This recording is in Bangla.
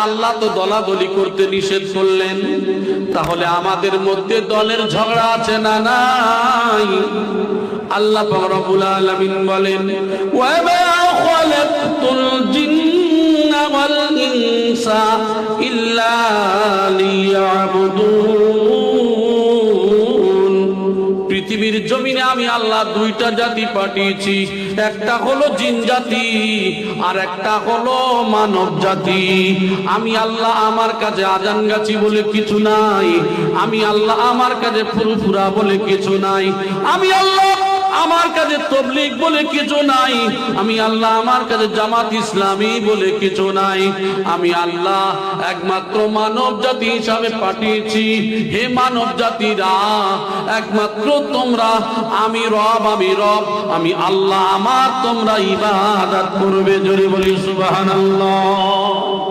আল্লাহ তো দলাদলি করতে নিষেধ করলেন, তাহলে আমাদের মধ্যে দলের ঝগড়া আছে না নাই? আল্লাহ পাক রব্বুল আলামিন বলেন, ওয়া মা খালাকতুল জিন্না ওয়াল ইনসা ইল্লা লিয়াবুদুন। পৃথিবীর জমিনে আমি আল্লাহ দুইটা জাতি পাঠিয়েছি, একটা হলো জিন জাতি আর একটা হলো মানব জাতি। আমি আল্লাহ আমার কাছে আজান গাছি বলে কিছু নাই, আমি আল্লাহ আমার কাছে ফুরফুরা বলে কিছু নাই, আমি আল্লাহ আমার কাছে তবলিগ বলে কিছু নাই, আমি আল্লাহ আমার কাছে জামাত ইসলামী বলে কিছু নাই। আমি আল্লাহ একমাত্র মানব জাতি হিসাবে পাঠিয়েছি। হে মানব জাতিরা, একমাত্র তোমরা আমি রব, আমি আল্লাহ আমার তোমরা ইবাদত করবে। জোরে বলি সুবহানাল্লাহ।